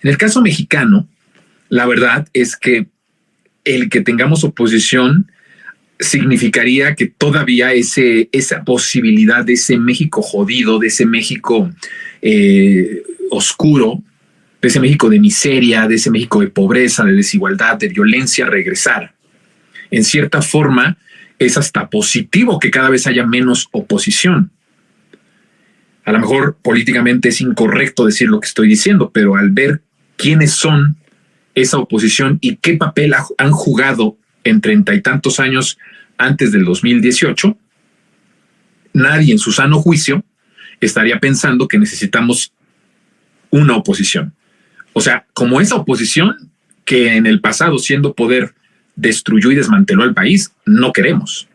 En el caso mexicano, la verdad es que el que tengamos oposición significaría que todavía esa posibilidad de ese México jodido, de ese México oscuro, de ese México de miseria, de ese México de pobreza, de desigualdad, de violencia, regresar. En cierta forma, es hasta positivo que cada vez haya menos oposición. A lo mejor políticamente es incorrecto decir lo que estoy diciendo, pero al ver quiénes son esa oposición y qué papel han jugado en 30 y tantos años antes del 2018, nadie en su sano juicio estaría pensando que necesitamos una oposición. O sea, como esa oposición que en el pasado, siendo poder, destruyó y desmanteló al país, no queremos.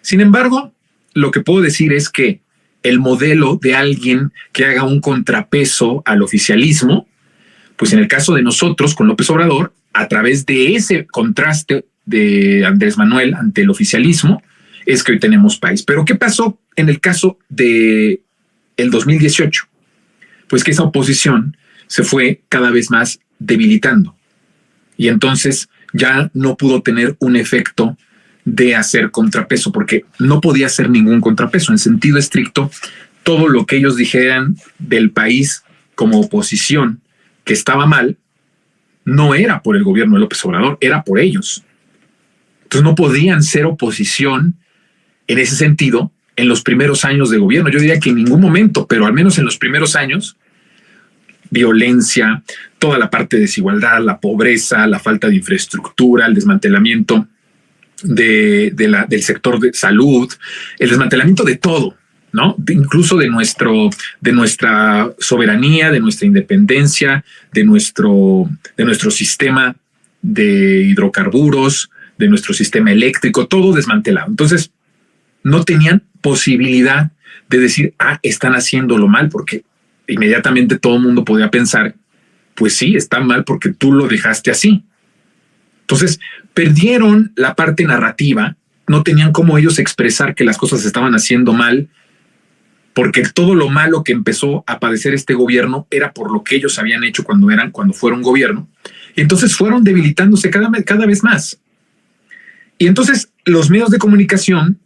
Sin embargo, lo que puedo decir es que el modelo de alguien que haga un contrapeso al oficialismo, pues en el caso de nosotros con López Obrador, a través de ese contraste de Andrés Manuel ante el oficialismo, es que hoy tenemos país. Pero ¿qué pasó en el caso de el 2018? Pues que esa oposición se fue cada vez más debilitando y entonces ya no pudo tener un efecto de hacer contrapeso, porque no podía hacer ningún contrapeso. En sentido estricto, todo lo que ellos dijeran del país como oposición que estaba mal, no era por el gobierno de López Obrador, era por ellos. Entonces no podían ser oposición en ese sentido en los primeros años de gobierno. Yo diría que en ningún momento, pero al menos en los primeros años, violencia, toda la parte de desigualdad, la pobreza, la falta de infraestructura, el desmantelamiento del sector de salud, el desmantelamiento de todo, ¿no? Incluso de nuestra soberanía, de nuestra independencia, de nuestro sistema de hidrocarburos, de nuestro sistema eléctrico, todo desmantelado. Entonces, no tenían posibilidad de decir, están haciéndolo mal, porque inmediatamente todo el mundo podía pensar, pues sí, está mal porque tú lo dejaste así. Entonces, perdieron la parte narrativa, no tenían cómo ellos expresar que las cosas se estaban haciendo mal, porque todo lo malo que empezó a padecer este gobierno era por lo que ellos habían hecho cuando fueron gobierno. Y entonces fueron debilitándose cada vez más. Y entonces los medios de comunicación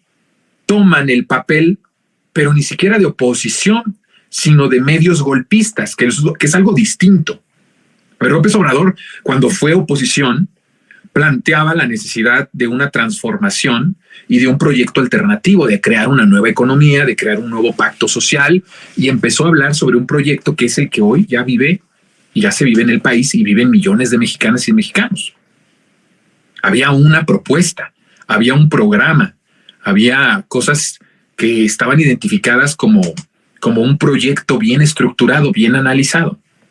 toman el papel, pero ni siquiera de oposición, sino de medios golpistas, que es algo distinto. Pero López Obrador, cuando fue oposición, planteaba la necesidad de una transformación y de un proyecto alternativo, de crear una nueva economía, de crear un nuevo pacto social, y empezó a hablar sobre un proyecto que es el que hoy ya vive y ya se vive en el país y viven millones de mexicanas y mexicanos. Había una propuesta, había un programa, había cosas que estaban identificadas como un proyecto bien estructurado, bien analizado.